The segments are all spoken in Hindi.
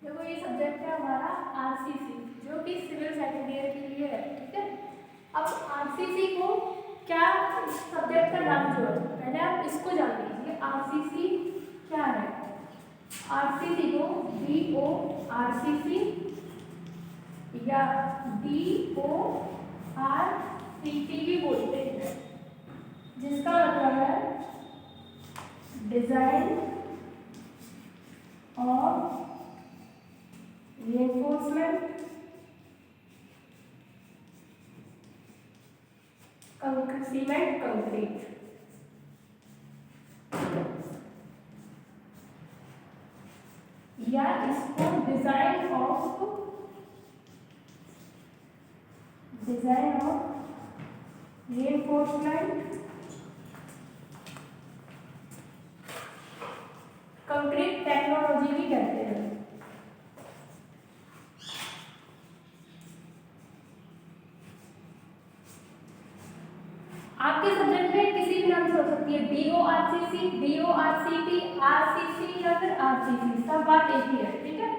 देखो ये सब्जेक्ट है हमारा आरसीसी, जो कि सिविल सेकेंड ईयर के लिए है, ठीक है। अब आरसीसी को क्या सब्जेक्ट का नाम जो है, पहले आप इसको जान लीजिए आरसीसी क्या है। आरसीसी को DO आरसीसी या DORCT भी बोलते हैं, जिसका मतलब है design of reinforcement cement concrete. या इसको design of reinforcement concrete technology भी कहते हैं। आपके सब्जेक्ट में किसी भी नाम से हो सकती है, DORCC, DORCT, RCC या फिर RCC, सब बात एक ही है, ठीक है।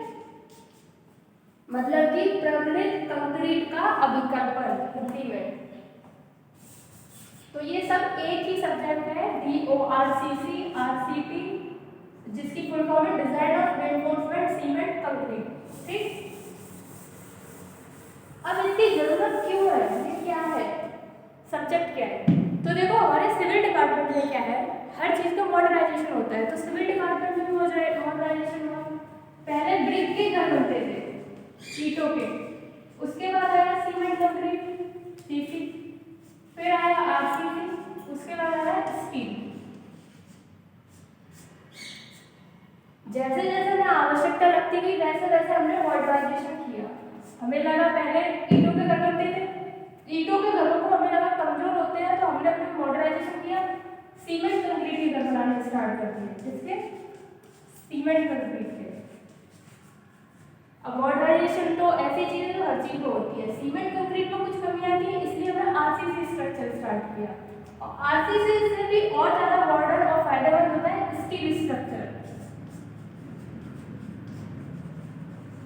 मतलब कि प्रबलित कंक्रीट का अभिकल्पन हिंदी में। तो ये सब एक ही सब्जेक्ट है, DORCC, RCT, जिसकी फुल फॉर्म है design of reinforcement cement concrete, ठीक। अब इसकी जरूरत क्यों है, ये क्या है, सब्जेक्ट क्या है। तो देखो हमारे सिविल डिपार्टमेंट में क्या है, हर चीज का मॉडर्नाइजेशन होता है, तो सिविल डिपार्टमेंट में भी मॉडर्नाइजेशन हुआ। पहले ब्रिक के घर बनते थे, ईंटों के, उसके बाद आया सीमेंट कंक्रीट सीसी, फिर आया आरसीसी, उसके बाद आया स्टील। जैसे जैसे हमें आवश्यकता लगती गई वैसे वैसे हमने मॉडर्नाइजेशन किया। हमें लगा पहले ईंटों के घर बनते थे, ईंटों के घरों को हमें लगा कमजोर होते हैं, तो हमने अपना मॉडर्नाइजेशन किया, सीमेंट कंक्रीट के घर बनाने स्टार्ट कर दिए, जिसके सीमेंट कंक्रीट के। अब मॉडर्नाइजेशन तो ऐसी चीज है जो हर चीज में होती है, सीमेंट कंक्रीट में कुछ कमियां थी, इसलिए हमने आरसीसी स्ट्रक्चर स्टार्ट किया। और आरसीसी से भी और ज्यादा मॉडर्न और फायदेमंद होता है स्टील स्ट्रक्चर।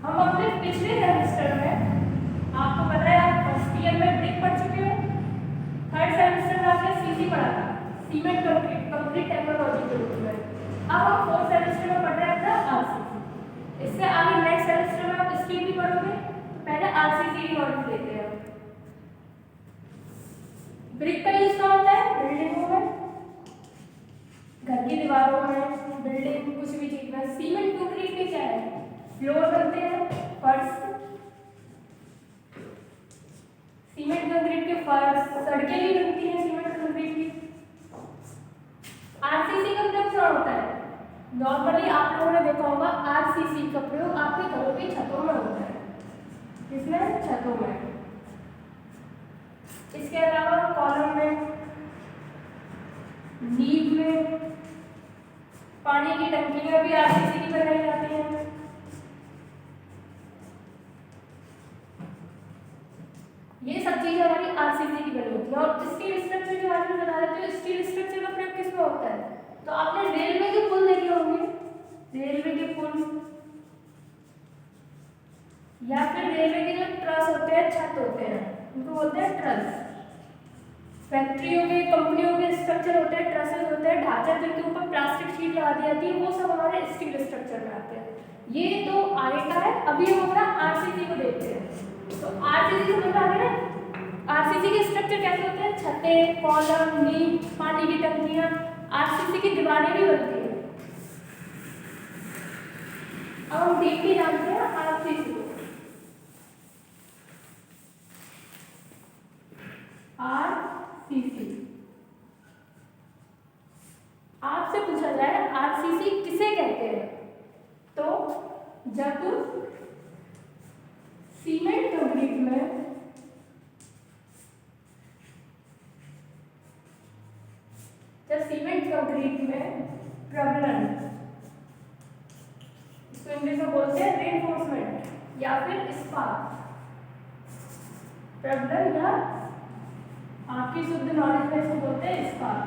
हम अपने पिछले सेमेस्टर में, आपको पता है आप फर्स्ट ईयर में ब्रिक पढ़ चुके हो, थर्ड सेमेस्टर में आपने सीसी पढ़ा था, सीमेंट कंक्रीट टेक्नोलॉजी के रूप में। अब हम फोर्थ सेमेस्टर में पढ़ रहे हैं आरसीसी। इससे आगे नेक्स्ट सेमेस्टर में आप स्टील भी पढ़ोगे, तो पहले आरसीसी की नॉलेज लेते हैं। ब्रिक का यूज कहाँ होता है, बिल्डिंगों में, घर की दीवारों में, बिल्डिंग कुछ भी चीज में। सीमेंट कंक्रीट में क्या है, फ्लोर बनते हैं, फर्श, सीमेंट कंक्रीट के फर्श, सड़कें भी बनती हैं सीमेंट कंक्रीट की। आरसीसी का प्रयोग क्या होता है, नॉर्मली आप लोगों ने देखा होगा आरसीसी का प्रयोग आपके घरों की छतों में होता है, किसमें, छतों में। इसके अलावा कॉलम में, नींव में, पानी की टंकियां भी आरसीसी की बनाई जाती हैं। ये सब चीजें हमारी आरसीसी की बनी होती है। और स्टील स्ट्रक्चर के बारे में बता देते हैं, स्टील स्ट्रक्चर का प्रयोग किसमें होता है, तो आपने रेलवे के पुल देखे होंगे, रेलवे के पुल या फिर रेलवे के जो ट्रस होते हैं, छत होते हैं, उनको बोलते हैं ट्रस। फैक्ट्रियों के, कंपनियों के स्ट्रक्चर होते हैं, ट्रसेस होते हैं, ढांचा जिनके ऊपर प्लास्टिक शीट लगा दी जाती है, वो सब हमारे स्टील स्ट्रक्चर में आते हैं। ये तो आगे का है। अभी हम अपना आरसीसी को देखते हैं। तो आरसीसी समझ आ गया ना, आरसीसी के स्ट्रक्चर कैसे होते हैं, छतें, कॉलम, नींव, पानी की टंकियां, आरसीसी की दीवारें भी बनती है। अब हम डीपली जानते हैं आरसीसी को। आरसीसी, आपसे पूछा जाए आरसीसी किसे कहते हैं, तो जब सीमेंट कंक्रीट में प्रबलन, इसको इंग्लिश में बोलते हैं रेनफोर्समेंट या फिर इस्पात। प्रबलन या आपकी शुद्ध नॉलेज में इसको बोलते हैं इस्पात।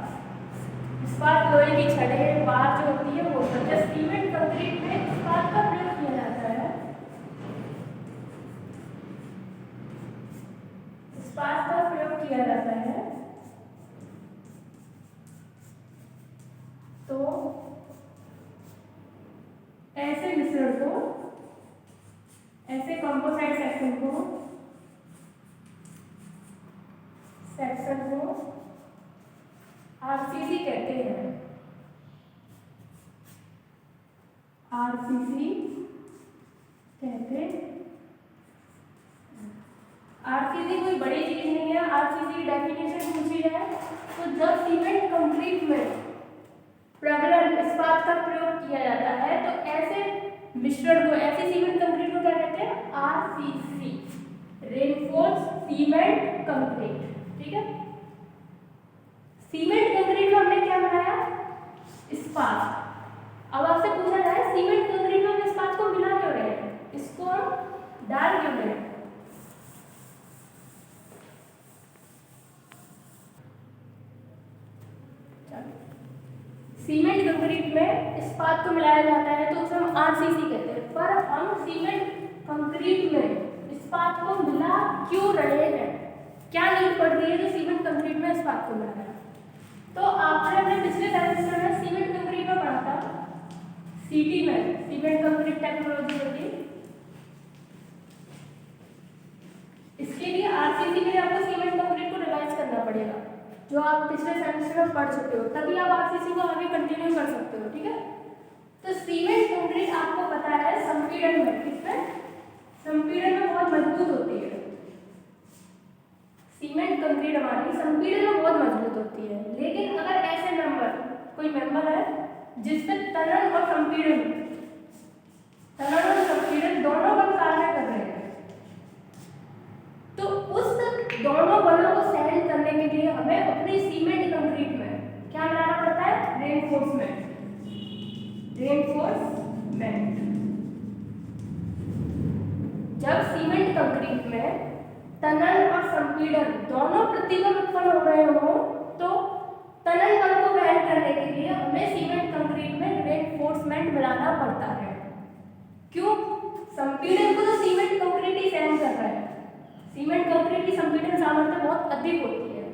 इस्पात लोहे की छड़ें, बार जो होती है वो होता है। सीमेंट कंक्रीट में इस्पात का प्रयोग किया जाता है किया जाता है तो ऐसे मिश्रण को, ऐसे कंपोजिट सेक्शन को आरसीसी कहते हैं। आरसीसी कहते हैं। आरसीसी कोई बड़ी चीज नहीं है। आरसीसी की डेफिनेशन पूछी जाए तो जब सीमेंट कंक्रीट में प्रबलन इस्पात का प्रयोग किया जाता है तो ऐसे मिश्रण को, ऐसे सीमेंट कंक्रीट को क्या कहते हैं? RCC, reinforce cement concrete. ठीक है, सीमेंट कंक्रीट में हमने क्या बनाया? इस्पात। अब आपसे पूछा जाए सीमेंट कंक्रीट में हम इस्पात को मिला क्यों रहे हैं, इसको हम डाल क्यों रहे हैं? सीमेंट कंक्रीट में इस्पात को मिलाया जाता है तो उसे हम आरसीसी कहते हैं, पर हम सीमेंट कंक्रीट में इस्पात को मिला क्यों रहे हैं? क्या नीड पड़ रही है जो सीमेंट कंक्रीट में इस्पात को मिलाना है? तो आपने अपने पिछले सेमेस्टर में सीमेंट कंक्रीट में पढ़ा था, सीटी में, सीमेंट कंक्रीट टेक्नोलॉजी होती। इसके लिए आरसीसी के लिए आपको सीमेंट कंक्रीट को रिवाइज करना पड़ेगा, जो आप पिछले सेमेस्टर में पढ़ चुके हो, तभी आप आरसीसी को आगे कंटिन्यू कर सकते हो। ठीक है, तो सीमेंट कंक्रीट आपको पता है संपीड़न में, किसमें? संपीड़न में बहुत मजबूत होती है। सीमेंट कंक्रीट हमारी संपीड़न में बहुत मजबूत होती है, लेकिन अगर ऐसे मेंबर, कोई मेंबर है जिसमें तनन और संपीड़न दोनों बल कार्य कर रहे हैं, तो उस दोनों बलों को सहन करने के लिए हमें अपनी सीमेंट कंक्रीट में क्या मिलाना पड़ता है? रेनफोर्समेंट। जब सीमेंट कंक्रीट में तनन और संपीड़न दोनों प्रतिबल उत्पन्न हो रहे हो तो तनन बल को वहन करने के लिए हमें सीमेंट कंक्रीट में रेनफोर्समेंट मिलाना पड़ता है। क्यों? संपीड़न को तो सीमेंट कंक्रीट ही सहन कर रहा है, सीमेंट कंक्रीट की संपीड़न सामर्थ्य बहुत अधिक होती है,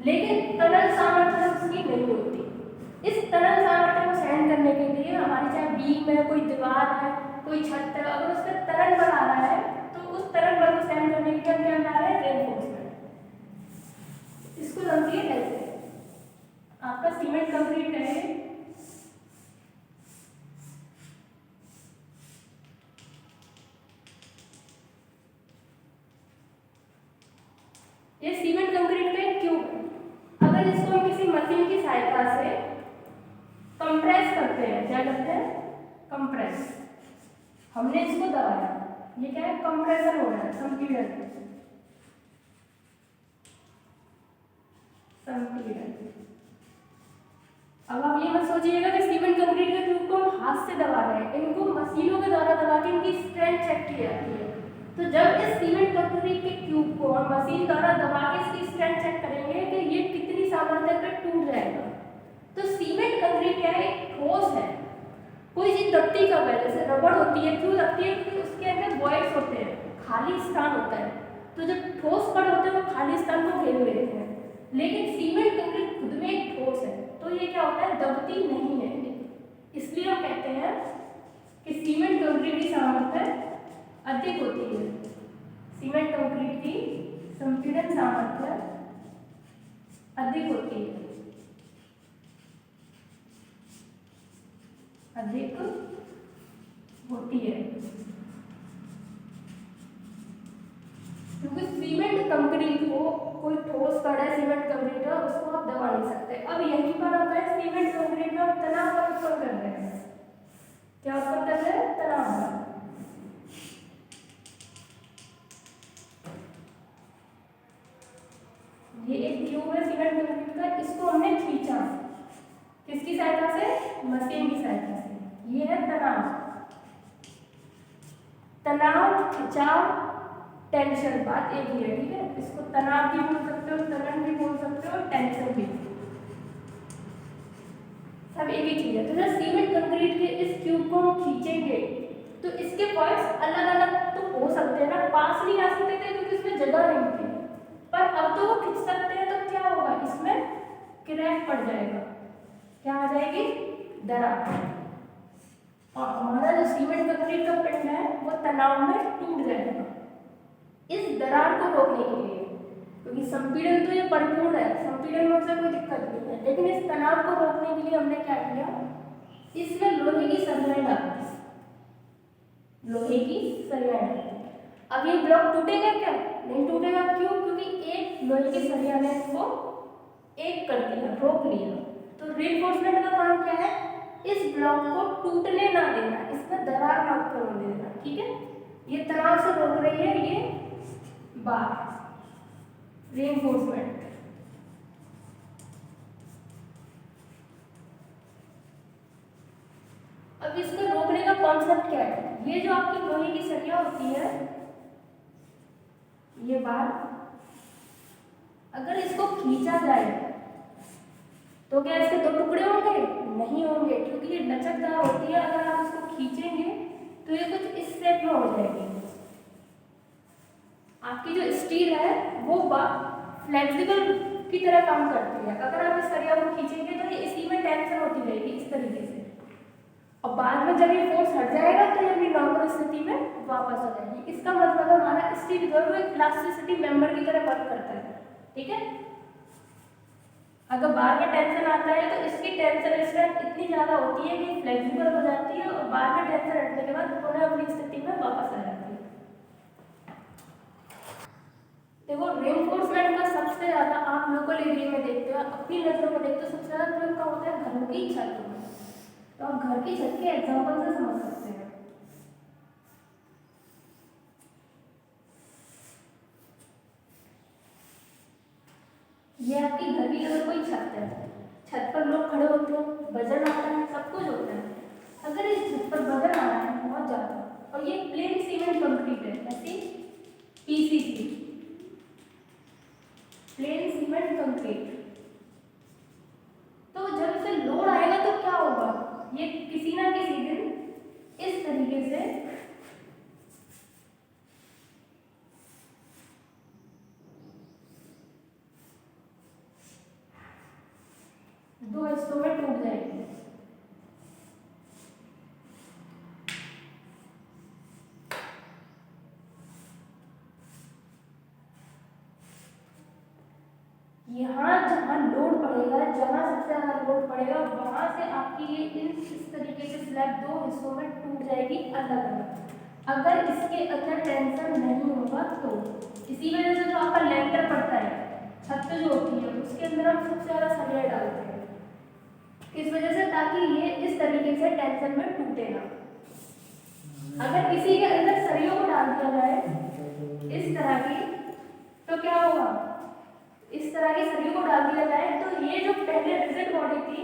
लेकिन तनन सामर्थ्य उसकी नहीं होती। इस तनन सामर्थ्य को सहन करने के लिए हमारी चाहे बीम है, कोई दीवार है, कोई छत है, अगर उस पर तनन बल आ रहा है तो उस तनन बल को सहन करने के लिए क्या मिला रहा है? रेनफोर्समेंट। इसको समझिए ऐसे, आपका सीमेंट कंक्रीट है, ये सीमेंट कंक्रीट का एक ट्यूब है। अगर इसको हम किसी मशीन की सहायता से कंप्रेस करते हैं, क्या करते हैं? कंप्रेस। हमने इसको दबाया, ये क्या है? कंप्रेशन हो रहा है, संपीड़न। अब आप ये मत सोचिएगा कि सीमेंट कंक्रीट के ट्यूब को हम हाथ से दबा रहे हैं, इनको मशीनों के द्वारा दबा के इनकी स्ट्रेंथ चेक की जाती है। तो जब इस सीमेंट कंक्रीट के ट्यूब को हम मशीन द्वारा दबा के इसकी स्ट्रेंथ चेक करेंगे कि ये कितनी सामर्थ्य पर टूट जाएगा। तो सीमेंट कंक्रीट क्या है? एक ठोस है, कोई चीज दबती कब है? जैसे रबड़ होती है, क्यों दबती है? क्योंकि उसके अंदर वॉइड्स होते हैं, खाली स्थान होता है। तो जब ठोस कण होते हैं वो खाली स्थान को घेर लेते हैं, लेकिन सीमेंट कंक्रीट खुद में एक ठोस है, तो ये क्या होता है? दबती नहीं है। इसलिए हम कहते हैं कि सीमेंट कंक्रीट की सामर्थ्य अधिक होती है। सीमेंट कंक्रीट की संपीड़न सामर्थ्य अधिक होती है, अधिक होती है, क्योंकि सीमेंट कंक्रीट को कोई ठोस कण है, सीमेंट कंक्रीट है, उसको आप दबा नहीं सकते। अब यहीं पर हम है सीमेंट कंक्रीट में हम तनाव बल उत्पन्न कर रहे हैं। क्या उत्पन्न कर रहे हैं? तनाव बल। ये एक ट्यूब है सीमेंट कंक्रीट का, इसको हमने खींचा, किसकी सहायता से? मशीन की सहायता से। ये है तनाव, तनाव, खिंचाव, टेंशन, बात एक ही है। ठीक है, इसको तनाव भी बोल सकते हो, तनन भी बोल सकते हो, टेंशन भी, सब एक ही चीज है। तो जब सीमेंट कंक्रीट के इस ट्यूब को हम खींचेंगे तो इसके पॉइंट्स अलग अलग तो हो सकते हैं ना, पास नहीं आ सकते थे क्योंकि इसमें जगह नहीं थी, पर अब तो वो खींच सकते हैं, तो क्या होगा, इसमें क्रैक पड़ जाएगा, क्या आ जाएगी, दरार। और हमारा जो सीमेंट कंक्रीट का पिंड है वो तनाव में टूट जाएगा। इस दरार को रोकने के लिए, क्योंकि संपीड़न तो ये परिपूर्ण है, संपीड़न में से कोई दिक्कत नहीं है, लेकिन इस तनाव को रोकने के लिए हमने क्या किया, इसमें लोहे की सरियाएं डाल दी, लोहे की सरियाएं डाल दी। अब ये ब्लॉक टूटेगा क्या, नहीं टूटेगा, क्यों, क्योंकि एक लोहे की सरिया ने इसको एक कर दिया, रोक लिया। तो रीइंफोर्समेंट का काम क्या है, इस ब्लॉक को टूटने ना देना, इसमें दरार ना होने देना, ठीक है। ये तनाव से रोक रही है ये बार, रीइंफोर्समेंट। अब इसको रोकने का कॉन्सेप्ट क्या है, ये जो आपकी लोहे की सरिया होती है, ये बार अगर इसको खींचा जाए तो क्या इसके दो टुकड़े होंगे, नहीं होंगे, क्योंकि ये लचकदार होती है। अगर आप इसको खींचेंगे तो ये कुछ इस शेप में हो जाएगी। आपकी जो स्टील है वो फ्लेक्सिबल की तरह काम करती है। अगर आप इस सरिया को खींचेंगे तो ये इसी में टेंशन होती रहेगी इस तरीके से, और बाद में जब ये फोर्स हट जाएगा तो ये अपनी नॉर्मल स्थिति में वापस आ जाएगी। इसका मतलब हमारा स्टील जो है वो एक इलास्टिसिटी मेंबर की तरह वर्क करता है, ठीक है। अगर बार में टेंशन आता है तो इसकी टेंशन स्ट्रेंथ इतनी ज़्यादा होती है कि फ्लेक्सिबल हो जाती है, और बार में टेंशन हटने के बाद पुनः अपनी स्थिति में वापस आ जाती है। देखो रीइंफोर्समेंट का सबसे ज़्यादा आप लोकल एरिया में देखते हो, अपनी नजरों में देखते हो, सबसे ज़्यादा प्रयोग का होता है घरों की छत में। तो आप घर की छत के एग्जाम्पल से समझ सकते हैं। ये आपकी घर की अगर कोई छत है, छत पर लोग खड़े होते हैं, वजन आता है, सब कुछ होता है। अगर इस छत पर वजन आ रहा है बहुत ज़्यादा, और ये प्लेन सीमेंट कंक्रीट है, ऐसी पीसीसी प्लेन सीमेंट कंक्रीट, तो जब इसे लोड आएगा तो क्या होगा, ये किसी ना किसी दिन इस तरीके से दो हिस्सों में टूट जाएगी। यहाँ जहाँ लोड पड़ेगा, जहाँ सबसे ज्यादा लोड पड़ेगा, वहां से आपकी ये इस तरीके से स्लैब दो हिस्सों में टूट जाएगी अलग अलग। अगर इसके अंदर टेंशन नहीं होगा तो इसी वजह से जो आपका लेंटर पड़ता है, छत जो होती है उसके अंदर हम सबसे ज्यादा सरिया डालते हैं, इस वजह से, ताकि ये इस तरीके से टेंशन में टूटे ना। अगर इसी के अंदर सरियों को डाल दिया जाए इस तरह की, तो क्या होगा, इस तरह की सरियों को डाल दिया जाए तो ये जो पहले रिजिड बॉडी थी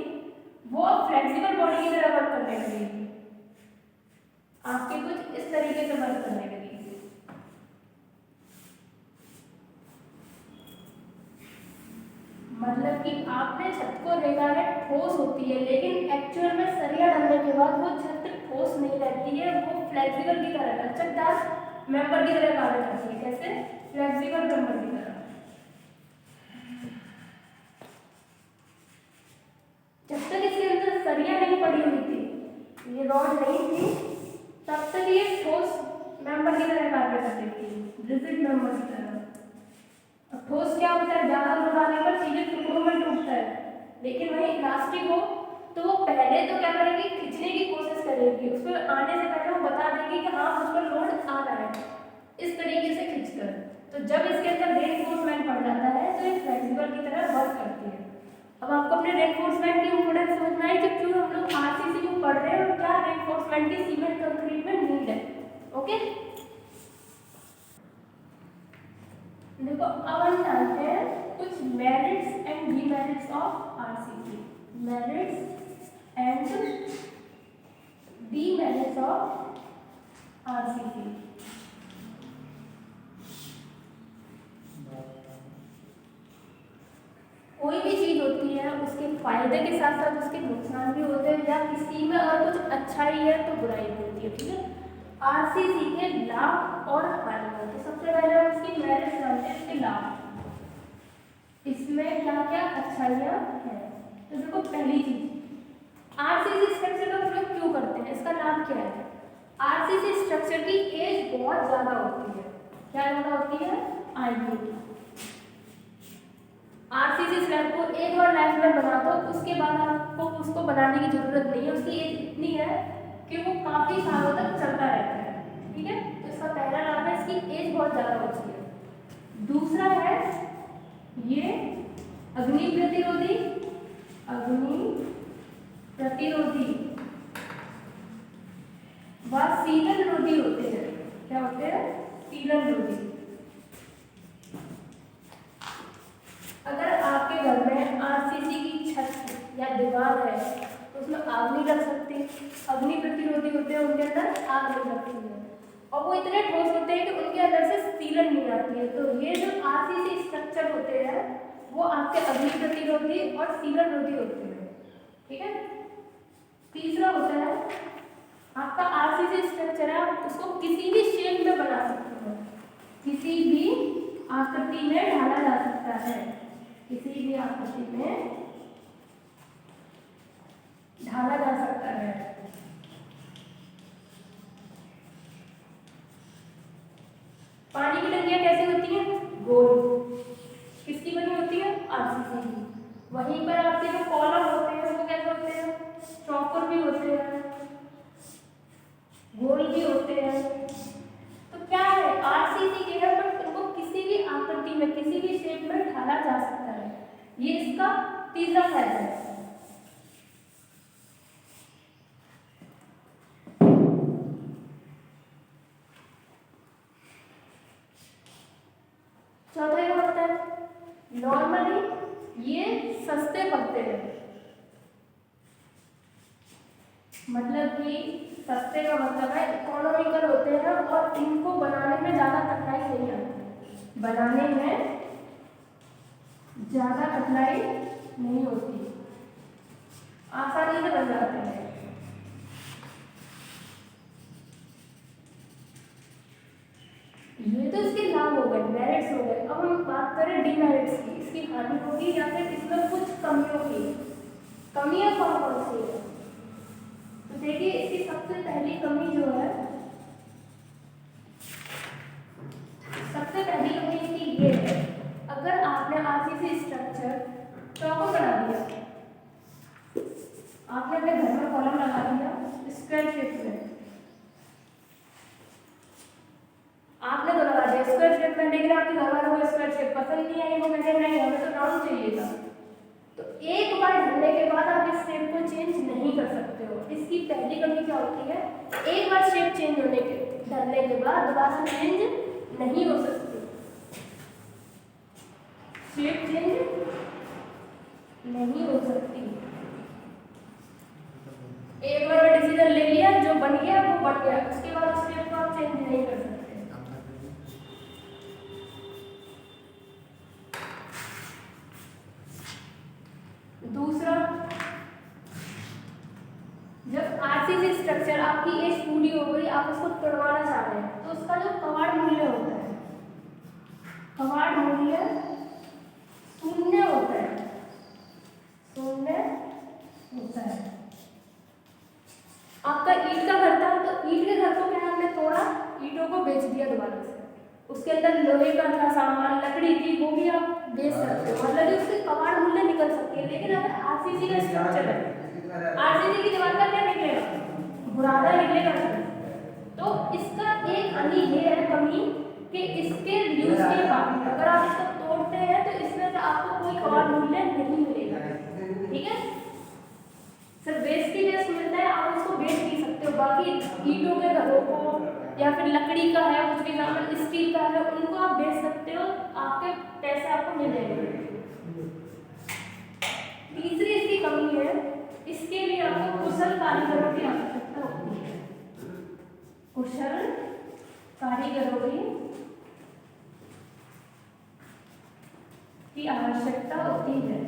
वो अब फ्लेक्सिबल बॉडी की तरह वर्क करने लगेगी, आपके कुछ इस तरीके से वर्क करने लगेगी। मतलब कि आपने छत को देखा है ठोस होती है, लेकिन एक्चुअल में सरिया डालने के बाद वो छत ठोस नहीं रहती है, वो फ्लेक्सिबल की तरह, लचकदार मेंबर की तरह कार्य करती है। कैसे, फ्लेक्सिबल मेंबर की तरह। जब तक इसके अंदर सरिया नहीं पड़ी हुई थी, ये रॉड नहीं थी, तब तक ये ठोस मेंबर की तरह कार्य करती थी, रिजिड मेंबर की तरह। ठोस क्या होता है, ज्यादा लोड आने पर सीधे टुकड़ों में टूटता है, लेकिन वही इलास्टिक हो तो वो पहले तो क्या करेगी, खींचने की कोशिश करेगी, उस पर आने से पहले वो बता देगी कि हाँ उस पर लोड आ रहा है, इस तरीके से खींचकर। तो जब इसके अंदर रेनफोर्समेंट पड़ जाता है तो ये फ्लेक्सिबल की तरह वर्क करती है। अब आपको अपने रेनफोर्समेंट की इम्पोर्टेंस समझना है कि क्यों हम लोग आरसीसी को पढ़ रहे हैं और क्या रेनफोर्समेंट की सीमेंट कंक्रीट में नीड है। ओके, देखो अब हम जानते हैं कुछ merits and demerits of RCC. Merits and demerits of RCC. कोई भी चीज होती है उसके फायदे के साथ साथ उसके नुकसान भी होते हैं, या किसी में अगर कुछ अच्छाई है तो बुराई भी होती है, ठीक है। आरसीसी के लाभ और हानि। तो सबसे पहले हम इसकी मेरिट्स जानते हैं, इसके लाभ। इसमें क्या क्या अच्छाइयाँ हैं। तो देखो पहली चीज, आरसीसी स्ट्रक्चर का प्रयोग क्यों करते हैं, इसका लाभ क्या है। आरसीसी स्ट्रक्चर की एज बहुत ज्यादा होती है। क्या ज्यादा होती है, आयु। आरसीसी स्लैब को एक बार लाइफ में बना दो, उसके बाद आपको उसको बनाने की जरूरत नहीं है। उसकी एज इतनी है कि वो काफी सालों तक चलता रहता है। ठीक है, तो इसका पहला लाभ है, इसकी एज बहुत ज्यादा होती है। दूसरा है ये अग्नि प्रतिरोधी, अग्नि प्रतिरोधी व सीलन रोधी होते हैं। क्या होते हैं, सीलन रोधी। अगर आपके घर में आरसीसी की छत या दीवार है तो उसमें आग नहीं लग सकती। अग्नि प्रतिरोधी होते हैं, उनके अंदर आग नहीं लगती है और वो इतने ठोस होते हैं कि उनके अंदर से सीलन नहीं आती है। तो ये जो आरसीसी स्ट्रक्चर होते हैं वो आपके अग्नि प्रतिरोधी और सीलन रोधी होते हैं। ठीक है, तीसरा होता है आपका आरसीसी स्ट्रक्चर है, आप उसको किसी भी शेप में बना सकते हो, किसी भी आकृति में ढाला जा सकता है, किसी भी आकृति में ढाला जा सकता है। पानी की टंकियां कैसी होती हैं, गोल। किसकी बनी होती है, आरसीसी की। वहीं पर आपके जो कॉलम होते हैं वो कैसे होते हैं, चौकोर भी होते हैं, गोल भी होते हैं। तो क्या है, आरसीसी के है बट उनको किसी भी आकृति में, किसी भी शेप में ढाला जा सकता है। ये इसका तीसरा फायदा है। चौथा क्या होता है, नॉर्मली ये सस्ते पड़ते हैं। मतलब कि सस्ते का मतलब है इकोनॉमिकल होते हैं और इनको बनाने में ज़्यादा कठिनाई नहीं आती, बनाने में ज़्यादा कठिनाई नहीं होती, आसानी से बन जाते हैं। ये तो इसके लाभ हो गए, मेरिट्स हो गए। अब हम बात करें डीमेरिट्स की, इसकी हानि होगी या फिर इसमें कुछ कमियों की। कमियां कौन कौन सी है, तो देखिए इसकी सबसे पहली कमी जो है, सबसे पहली कमी इसकी ये है, अगर आपने आरसीसी स्ट्रक्चर चौकोर बना दिया, आपने अपने घर में कॉलम लगा दिया स्क्वायर शेप में, आपने तो लगा दिया स्क्वायर शेप में, लेकिन आपके घर वालों को स्क्वायर शेप पसंद नहीं आई, वो कहते नहीं हमें तो राउंड चाहिए था। तो एक बार ढलने के बाद आप इस शेप को चेंज नहीं कर सकते हो। इसकी पहली कमी क्या होती है, एक बार शेप चेंज होने के ढलने के बाद दोबारा चेंज नहीं हो सकती, शेप चेंज नहीं हो सकती। एक बार डिसीजन ले लिया, जो बन गया वो बन गया, उसके बाद उस शेप को आप चेंज नहीं कर सकते। दूसरा, जब आरसीसी स्ट्रक्चर आपकी एज पूरी हो गई, आप उसको तोड़वाना चाह रहे हैं, तो उसका जो कवाड़ मूल्य होता है, कवाड़ मूल्य शून्य होता है, शून्य होता है। आपका ईंट का घर था, तो ईंट के घर को क्या हमने तोड़ा, ईंटों को बेच दिया दोबारा से, उसके अंदर लोहे का था सामान, लकड़ी थी, वो भी आप बेच सकते हो, मतलब कि उसके कवाड़ मूल्य निकल सकती है। लेकिन अगर आरसीसी का स्ट्रक्चर है, आरसीसी की दीवार का क्या निकलेगा, बुरादा निकलेगा। तो इसका एक हानि ये है, कमी, कि इसके यूज के बाद अगर आप इसको तोड़ते हैं तो इसमें से आपको कोई कवाड़ मूल्य नहीं मिलेगा। ठीक है, सिर्फ वेस्ट ही वेस्ट मिलता है, आप उसको बेच नहीं सकते हो। बाकी ईंटों के घरों को या फिर लकड़ी का है, कुछ भी सामान स्टील का है, उनको आप बेच सकते हो, आपके पैसे आपको मिल जाएंगे। तीसरी इसकी कमी है, इसके लिए आपको कुशल कारीगरों की आवश्यकता होती है, कुशल कारीगरों की आवश्यकता होती है।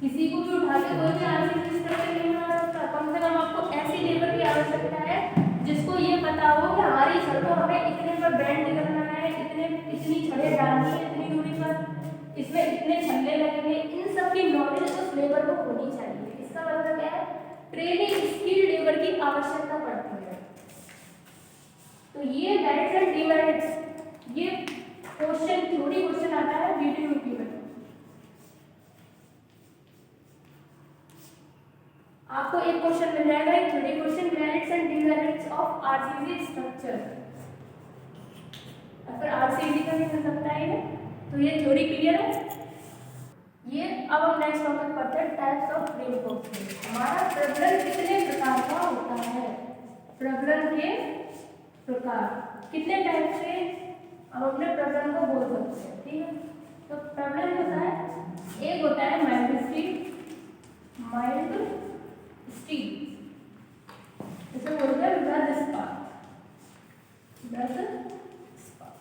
किसी को भी उठा के कोई भी आरसीसी स्ट्रक्चर नहीं बना सकता, कम से कम आपको ऐसी लेबर की आवश्यकता है जिसको ये पता हो कि हमारी छड़ को हमें इतने पर बैंड करना है, इतनी छड़ें डालनी ट्रेनिंग स्किल लेबर की आवश्यकता पड़ती है। तो ये मेरिट्स एंड डिमेरिट्स, ये क्वेश्चन थ्योरी क्वेश्चन आता है वीडियो में। आपको एक क्वेश्चन मिल जाएगा, एक theory question, merits and demerits of RCC structure, अगर आरसीसी का भी मिल सकता है। तो ये थ्योरी क्लियर है। ये अब हम नेक्स्ट टॉपिक पढ़ते हैं, टाइप्स ऑफ रेनफोर्समेंट। हमारा प्रबलन कितने प्रकार का होता है, प्रबलन के प्रकार कितने टाइप से हम अपने प्रबलन को बोल सकते हैं, ठीक है। तो प्रबलन होता है, एक होता है माइल्ड स्टील, माइल्ड स्टील, इसे बोलते हैं ब्रज इस्पात, ब्रज इस्पात।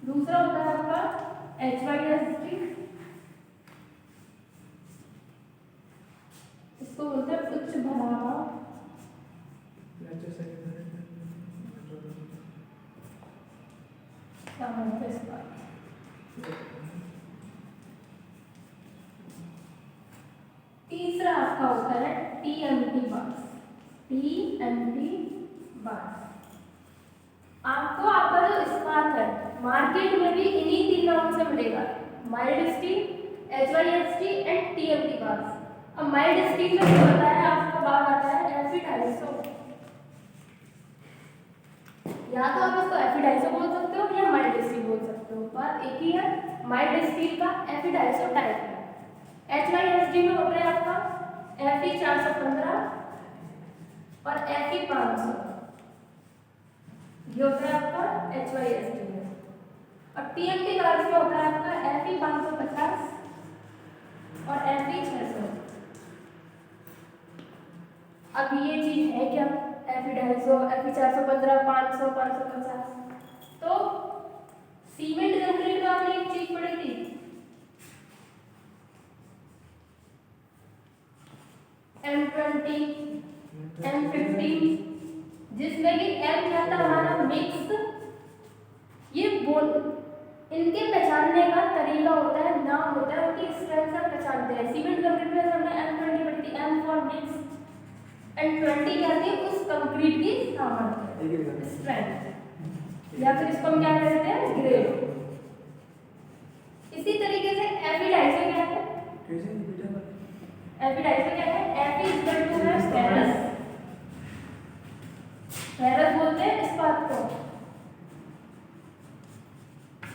दूसरा होता है आपका HYS स्टील, इसको बोलते हैं उच्च भरावा सामर्थ्य इस्पात। तीसरा आपका होता है TMT बार्स, TMT बार्स। आपको आपका जो इस्पात है मार्केट में भी इन्हीं तीन नामों से मिलेगा, mild steel, HYS steel and TMT bars. अब माइल्ड स्टील में क्या होता है, आपका बार आता है Fe250, या तो आप इसको Fe250 बोल सकते हो या माइल्ड स्टील बोल सकते हो, बात एक ही है। माइल्ड स्टील का Fe250 टाइप है। HYSD में होता है आपका Fe415 और Fe500, ये होता है आपका HYSD में। और TMT बार्स में होता है आपका Fe550 और Fe600। अब ये चीज है क्या, Fe250, Fe415, 500, 550। तो सीमेंट कंक्रीट में आपने एक चीज पढ़ी थी, M20, M15, जिसमें कि M क्या था हमारा मिक्स। ये बोल इनके पहचानने का तरीका होता है, नाम होता है, उनकी स्ट्रेंथ से पहचानते हैं। सीमेंट कंक्रीट में हमने M20 पढ़ी थी, M फॉर मिक्स, एंड 20 क्या थी उस कंक्रीट की सामर्थ्य स्ट्रेंथ, या फिर इसको हम क्या कहते हैं ग्रेड। इसी तरीके से Fe250 क्या है, Fe250 क्या है, Fe इक्वल टू है फेरस, फेरस बोलते हैं इस्पात को।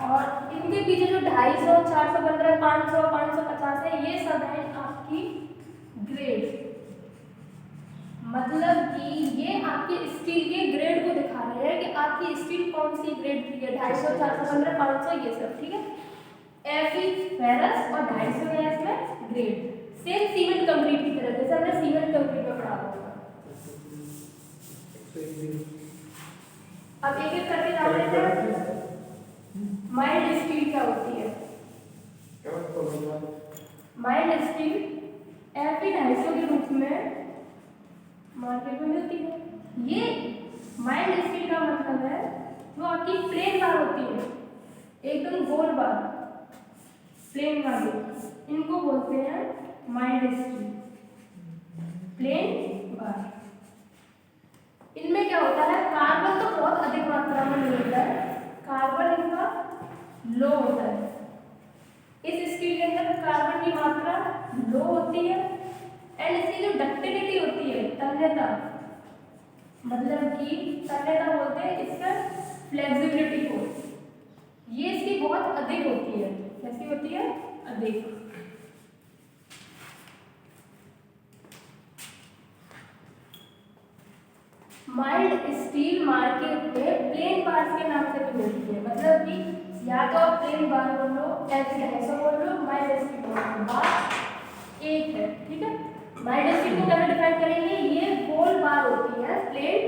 और इनके पीछे जो 250, 415, 500, 550 है, ये सब है आपकी ग्रेड। मतलब कि ये आपके स्टील के ग्रेड को दिखा रहे हैं कि आपकी स्टील कौन सी ग्रेड की है, 250, 415, 500 ये सब, ठीक है। Fe फेरस और 250 है इसमें ग्रेड, सेम सीमेंट कंक्रीट की तरह, जैसे हमने सीमेंट कंक्रीट में पढ़ा होगा। अब एक एक करके जान लेते हैं माइल्ड स्टील क्या होती है। माइल्ड स्टील Fe250 के रूप में मार्केट में मिलती है। ये माइल्ड स्टील का मतलब है जो आपकी प्लेन बार होती है, एकदम गोल बार, प्लेन वाली, इनको बोलते हैं माइल्ड स्टील, प्लेन बार। इनमें क्या होता है, कार्बन तो बहुत अधिक मात्रा में मिलता है, कार्बन इनका लो होता है। इस स्टील के अंदर कार्बन की मात्रा लो होती है, एंड इसकी जो डक्टिलिटी होती है, तन्यता, मतलब कि तन्यता बोलते हैं इसका फ्लेक्सिबिलिटी को, ये इसकी बहुत अधिक होती है। कैसी होती है, अधिक। माइल्ड स्टील मार्केट में प्लेन बार्स के नाम से भी मिलती है, मतलब कि या तो आप प्लेन बार बोल लो, Fe250 बोल लो, माइल्ड स्टील बोल लो, बात एक है, ठीक है। माइल्ड स्टील को कैसे डिफाइन करेंगे, ये गोल बार होती है प्लेन,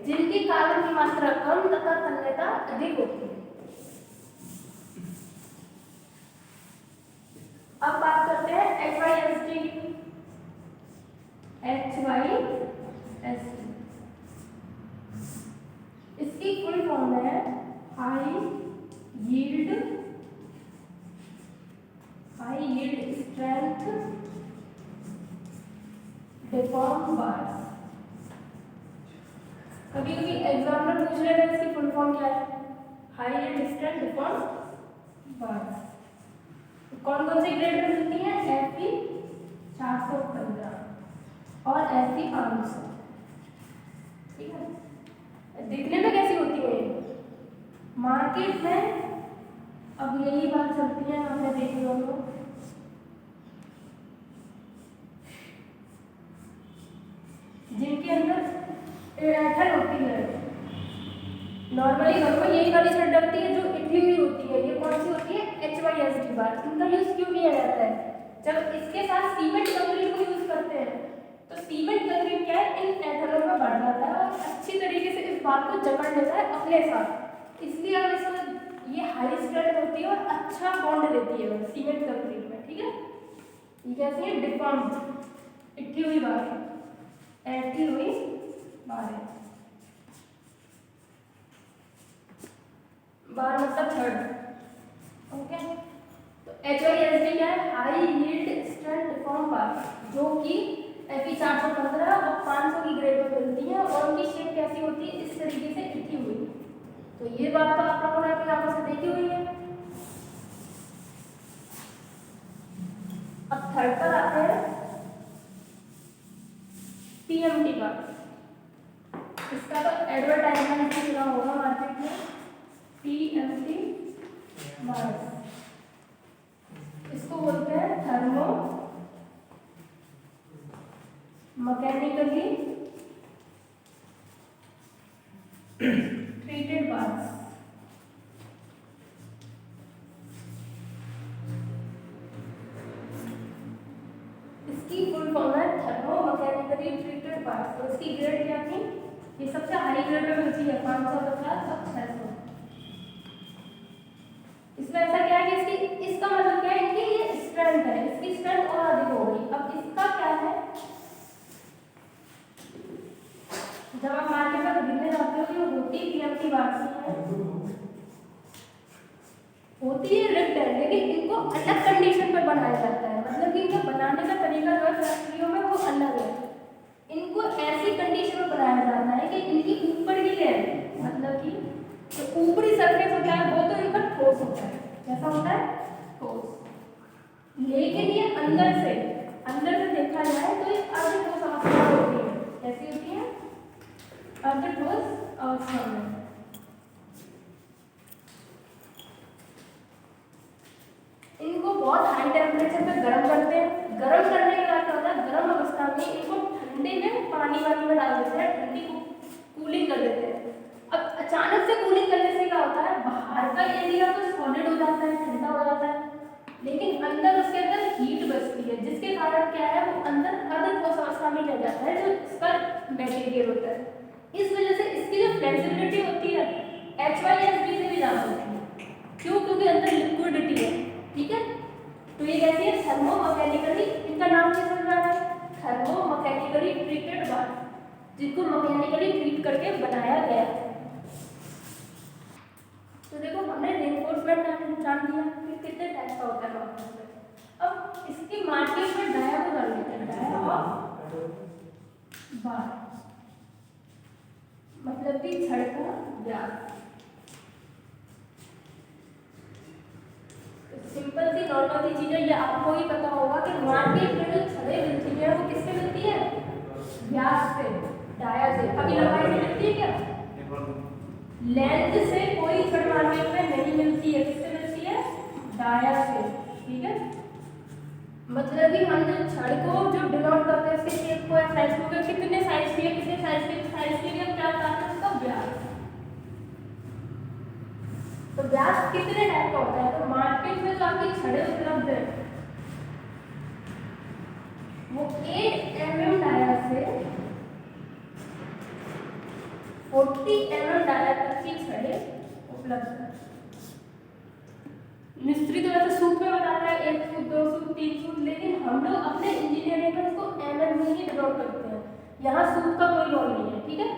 जिनकी कार्बन की मात्रा कम तथा तन्यता अधिक होती है। अब बात करते हैं HYSD की। HYSD इसकी फुल फॉर्म है high yield strength deform bars. कभी कभी एग्जाम में पूछ लेते हैं इसकी फुल फॉर्म क्या है, high yield strength deform bars. कौन कौन सी ग्रेड में मिलती है, FE 415 और FE 500। ठीक है, दिखने में कैसी होती है मार्केट में, अब यही बात चलती है, हमने देखी होंगे जिनके अंदर एथल होती है। नॉर्मली घर में यही वाली शर्ट डलती है जो इठी हुई होती है, ये कौन सी होती है, HYSD बार। इनका यूज क्यों किया जाता है, जब इसके साथ सीमेंट कंक्रीट को यूज करते हैं तो सीमेंट कंक्रीट क्या है, इन एथलों में बढ़ जाता है और अच्छी तरीके से इस बात को जकड़ लेता है अपने साथ, इसलिए अब इसमें ये हाई स्ट्रेंथ होती है और अच्छा बॉन्ड देती है सीमेंट कंक्रीट में। ठीक है, ये कैसी है, डिफॉर्म, इठी हुई बार, ऐठी हुई बार, बार मतलब थर्ड। ओके, तो HYSD क्या है, हाई यील्ड स्ट्रेंथ डिफॉर्म बार, जो कि FE 415 और 500 की ग्रेड में मिलती है और उनकी शेप कैसी होती है, इस तरीके से इठी हुई। तो ये बात तो आप लोगों ने अपनी आंखों से देखी हुई है। अब थर्ड पर आते हैं TMT का। इसका तो एडवर्टाइजमेंट भी सुना होगा मार्केट में, TMT बार्स। इसको बोलते हैं थर्मो मैकेनिकली ट्रीटेड बार्स। इसकी फुल फॉर्म है थर्मो मैकेनिकली ट्रीटेड बार्स। तो इसकी ग्रेड क्या थी, ये सबसे हाई ग्रेड में मिलती है 550 और 600। इसमें ऐसा क्या है कि इसका मतलब क्या है कि ये स्ट्रेंथ है, इसकी स्ट्रेंथ और अधिक होगी। अब इसका क्या है, जब आप मार्केट में खरीदने जाते हो तो होती TMT बार्स है, होती है रिक्ट है, लेकिन इनको अलग कंडीशन पर बनाया जाता है, मतलब कि इनका बनाने का तरीका जो है फैक्ट्रियों में वो अलग है। इनको ऐसी कंडीशन में बनाया जाता है कि इनकी ऊपर की लेयर, मतलब कि जो ऊपरी सरफेस होता है वो तो इनका ठोस होता है, कैसा होता है, ठोस, लेकिन ये अंदर से देखा जाए तो ये अर्ध ठोस अवस्था होती है। कैसी होती है, अर्ध ठोस अवस्था में। इनको बहुत हाई टेम्परेचर पे गर्म करते हैं, गर्म करने के बाद क्या होता है, गर्म अवस्था में इनको ठंडे में पानी में डाल देते हैं, ठंडी को कूलिंग कर देते हैं। अब अचानक से कूलिंग करने से क्या होता है, बाहर का एरिया तो सॉलिड हो जाता है, ठंडा हो जाता है, लेकिन अंदर उसके अंदर हीट बचती है, जिसके कारण क्या है, वो अंदर अर्ध ठोस अवस्था में रह जाता है जो इसका मटेरियल होता है। इस वजह से इसकी जो फ्लेक्सिबिलिटी होती है HYSD से भी ज़्यादा होती है। क्यों, क्योंकि अंदर लिक्विडिटी है। ठीक है, तो ये कैसी है, थर्मो मैकेनिकली, इनका नाम क्या समझ रहा है, थर्मो मैकेनिकली ट्रीटेड बार, जिनको मैकेनिकली ट्रीट करके बनाया गया है। तो देखो हमने रेनफोर्समेंट जान लिया कि कितने टाइप का होता है रेनफोर्समेंट। अब इसकी मार्केट में डाया को कर लेते हैं, डाया और बार मतलब कि छड़ का व्यास। सिंपल सी नॉर्मल सी चीजें, ये आपको ही पता होगा कि मार्केट में जो छड़ें मिलती है वो किससे मिलती है, व्यास से, डाया से। अभी लंबाई से मिलती है क्या, लेंथ से कोई छड़ मार्केट में नहीं मिलती है, किससे मिलती है, डाया से। ठीक है, मतलब कि हम जो छड़ को जो डिनोट करते हैं, इसके शेप को या साइज को, कितने साइज की है, कितने साइज के लिए क्या बताते हैं, उसका व्यास। तो व्यास कितने टाइप का होता है, तो मार्केट में जो आपकी छड़ें उपलब्ध है वो 8 mm डाया से 40 mm डाया तक की छड़ें उपलब्ध है। मिस्त्री तो वैसे सूट में बताता है 1 फुट 2 फुट 3 फुट, लेकिन हम लोग अपने इंजीनियरिंग में इसको mm में ही डिनोट करते हैं, यहाँ सूट का कोई रोल नहीं है। ठीक है,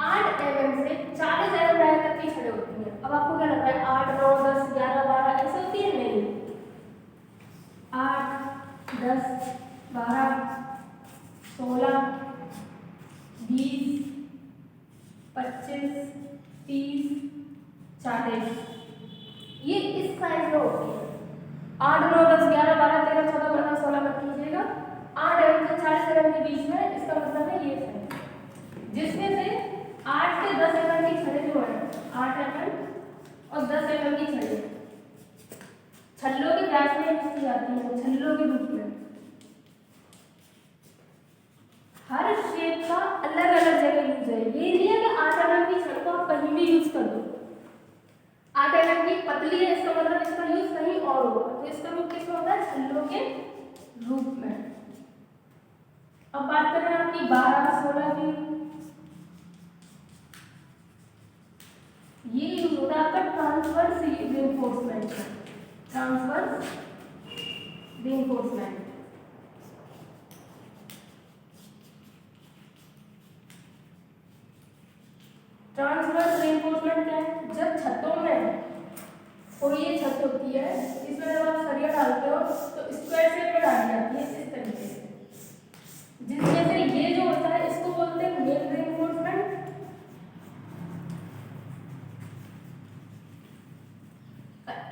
8 mm से 40 mm डाया तक की छड़ें होती हैं। अब आपको क्या लग रहा है 8 9 10 11 12 ऐसे होती है, नहीं, 8 10 12 16, 20, 25, 30, 40, ये इस साइज में होती है। 8, 9, 10, 11, 12, 13, 14, 15, 16 मत कीजिएगा। 8 एम से 40 एम के बीच में, इसका मतलब है ये साइज, जिसमें से 8 से 10 एम की छड़ें जो है, 8 एम और 10 एम की छड़ें छल्लों के व्यास में यूज की जाती है, छल्लों के रूप में। हर शेप का अलग अलग जगह यूज है। ये नहीं है कि 8 एम की छड़ को आप कहीं भी यूज कर दो। 8 एम की पतली है, इसका मतलब इसका यूज कहीं और होगा, तो इसका रूप किसमें होता है? छल्लों के रूप में। अब बात करें आपकी 12, 16 की, ये यूज होता है आपका transverse reinforcement. Transverse reinforcement, transverse reinforcement क्या है? जब छतों में कोई ये छत होती है, इसमें जब आप सरिया डालते हो तो स्क्वायर शेप में डाली जाती है इस तरीके से, जिसमें से ये जो होता है इसको बोलते हैं मेन रीइंफोर्समेंट,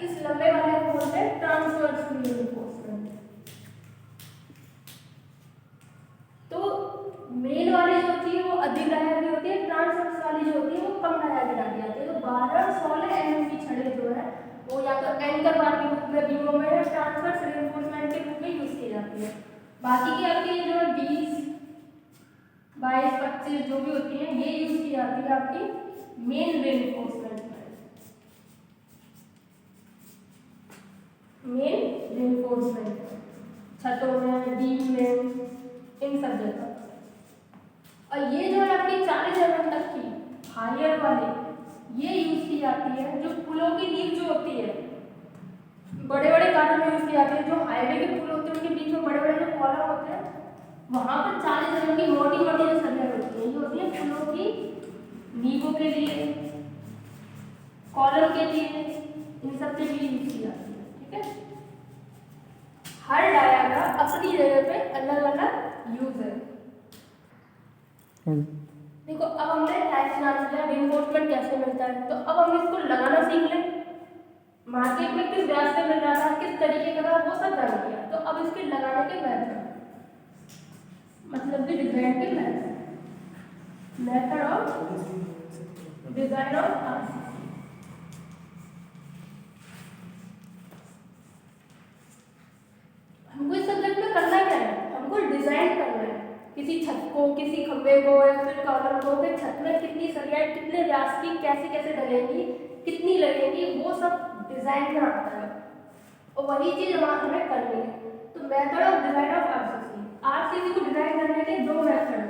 इस लंबे वाले को बोलते हैं ट्रांसवर्स रीइंफोर्समेंट। तो मेन वाली जो होती है वो अधिक डाया की होती है, ट्रांसवर्स वाली जो होती है वो कम डाया की डाली जाती है। तो 12, 16 एम की छड़ें जो है वो या तो एंकर बार के रूप में बीमों में ट्रांसवर्स रीइंफोर्समेंट के रूप में यूज की जाती है। बाकी की आपकी जो 20, 22, 25 जो भी होती है ये यूज की जाती है आपकी मेन रीइंफोर्समेंट में। मेन रीइंफोर्समेंट छतों में, बीम में, इन सब जगह। और ये जो है आपकी 40 एम तक की हायर वाली, ये यूज की जाती है जो पुलों की नींव जो होती है, बड़े बड़े कामों में यूज की जाती है। जो हाईवे के पुल होते हैं उनके बीच में बड़े बड़े जो कॉलम होते हैं, वहां पर 40 एम की मोटी मोटी जो सरिया होती है, ये होती है पुलों की नींवों के लिए, कॉलम के लिए, इन सब के लिए यूज की जाती है। ठीक है, हर डाया का अपनी जगह पे अलग अलग यूज है। देखो अब हमने टाइप्स जान लिया, रीइंफोर्समेंट कैसे मिलता है, तो अब हम इसको लगाना सीख लें। मार्केट में किस व्यास से मिल रहा था, किस तरीके का था, वो सब जान लिया। तो अब इसके लगाने के मेथड, मतलब कि डिजाइन के method of design of RCC. हमको इस सब्जेक्ट में करना क्या है? हमको डिजाइन करना है किसी छत को, किसी खंबे को या फिर कॉलम को, फिर छत में कितनी सरिया, कितने व्यास की, कैसे कैसे डलेंगी, कितनी लगेंगी, वो सब डिजाइन में आता है। और वही चीज हमें करनी है। तो method of design of RCC, RCC को डिजाइन करने के 2 मेथड हैं।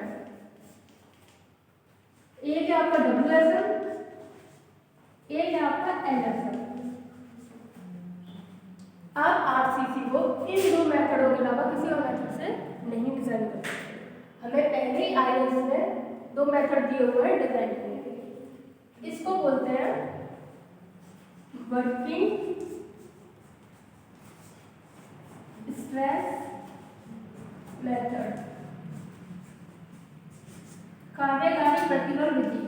एक है आपका WSM, एक है आपका LSM। आप आरसीसी को इन 2 मेथडों के अलावा किसी और मेथड से नहीं डिजाइन कर सकते। हमें पहले ही आईएएस में 2 मेथड दिए हुए हैं डिजाइन करने के लिए। इसको बोलते हैं वर्किंग स्ट्रेस मेथड, कार्यकारी प्रतिबल विधि।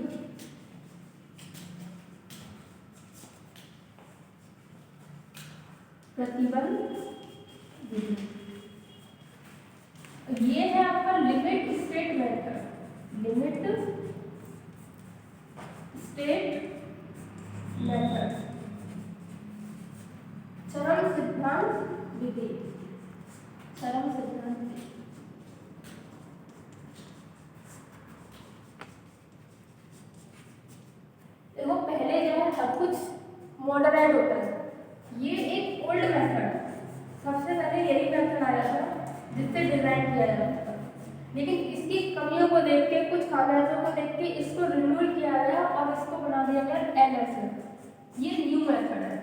प्रतिबल विधि, ये है आपका limit state method. Limit state method, चरम सिद्धांत विधि। चरम सिद्धांत विधि, देखो पहले जो है सब कुछ मॉडर्नाइज होता है। ये एक ओल्ड मेथड, सबसे पहले यही मेथड आया था जिससे डिजाइन किया जाता था, लेकिन इसकी कमियों को देख के, कुछ खामियों को देख के इसको रिन्यूअल किया गया और इसको बना दिया गया LSM। ये न्यू मेथड है।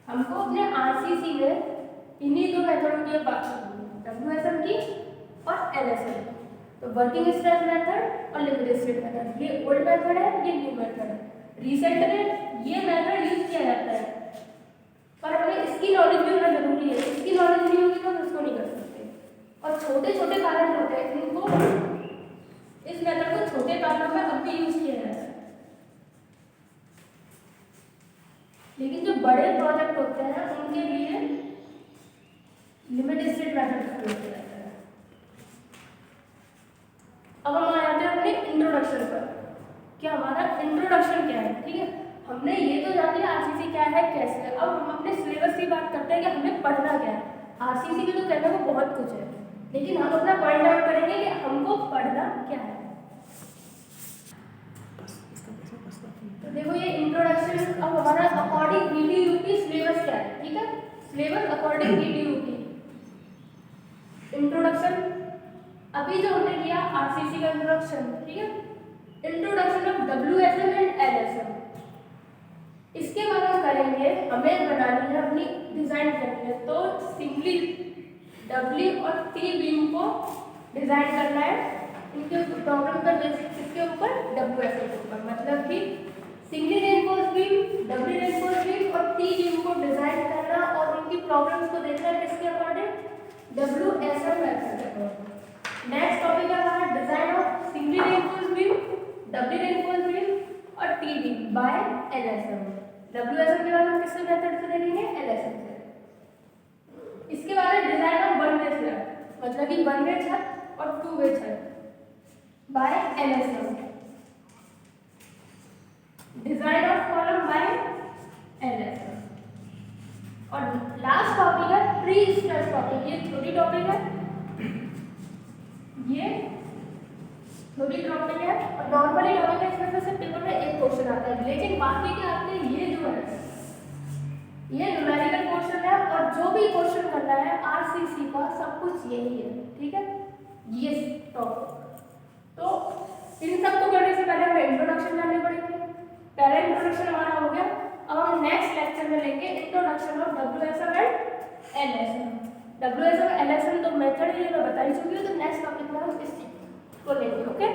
हमको अपने आरसीसी में इन्हीं 2 मेथडों की बात करनी है, WSM की और LSM की। तो वर्किंग स्ट्रेस मेथड और लिमिट स्टेट मेथड, ये ओल्ड मेथड है, ये न्यू मेथड है। रिसेंट में ये मेथड यूज किया जाता है, पर हमें इसकी नॉलेज भी होना जरूरी है। इसकी नॉलेज नहीं होगी तो हम इसको नहीं कर सकते। और लिमिट स्टेट मेथड का प्रयोग किया जाता है। अब हम आ जाते हैं अपने इंट्रोडक्शन पर। क्या हमारा इंट्रोडक्शन क्या है, ठीक है। हमने ये तो जान लिया आरसीसी क्या है कैसे है। अब हम अपने सिलेबस की बात करते हैं कि हमें पढ़ना क्या है। आरसीसी में तो कहने को बहुत कुछ है, लेकिन हम अपना पॉइंट आउट करेंगे कि हमको पढ़ना क्या है। तो देखो ये इंट्रोडक्शन। अब हमारा अकॉर्डिंग डीडीयू की सिलेबस क्या है, ठीक है। सिलेबस अकॉर्डिंग डीडीयू की इंट्रोडक्शन अभी जो हमने किया आरसीसी का इंट्रोडक्शन, ठीक है। Introduction of WSM and LSM, इसके बाद हम करेंगे, हमें बनानी है अपनी डिजाइन करनी है। तो सिंगली डब्ल्यू और टी बीम को डिजाइन करना है। इनके प्रॉब्लम का बेसिक किसके ऊपर, डब्ल्यूएसएम के ऊपर। मतलब कि singly reinforced beam, doubly reinforced beam और टी बीम को डिजाइन करना और उनकी प्रॉब्लम्स को देखना है किसके अकॉर्डिंग, डब्ल्यूएसएम मेथड के अकॉर्डिंग। नेक्स्ट टॉपिक है हमारा design of singly reinforced beam, doubly reinforced beam और T beam by LSM. WSM के बाद हम किसके मेथड से देखेंगे, एलएसएम से। इसके बाद है डिजाइन ऑफ वन वे छत, मतलब कि वन वे छत और टू वे छत by LSM. Design of column by LSM. और लास्ट टॉपिक है प्री स्ट्रेस टॉपिक। ये छोटी टॉपिक है, ये छोटी टॉपिक है और नॉर्मली टॉपिक है। इसमें से पेपर में एक क्वेश्चन आता है, लेकिन बाकी के आपने ये जो है ये न्यूमेरिकल क्वेश्चन है और जो भी क्वेश्चन करना है आरसीसी का सब कुछ यही है, ठीक है। ये टॉपिक तो इन सब को करने से पहले हमें इंट्रोडक्शन जानने पड़ेंगे। पहला इंट्रोडक्शन हमारा हो गया। अब हम नेक्स्ट लेक्चर में लेंगे introduction of WSM and LSM. WSM LSM तो मेथड ये मैं बता ही चुकी हूँ, तो नेक्स्ट टॉपिक में हम इस को लेंगे, ओके।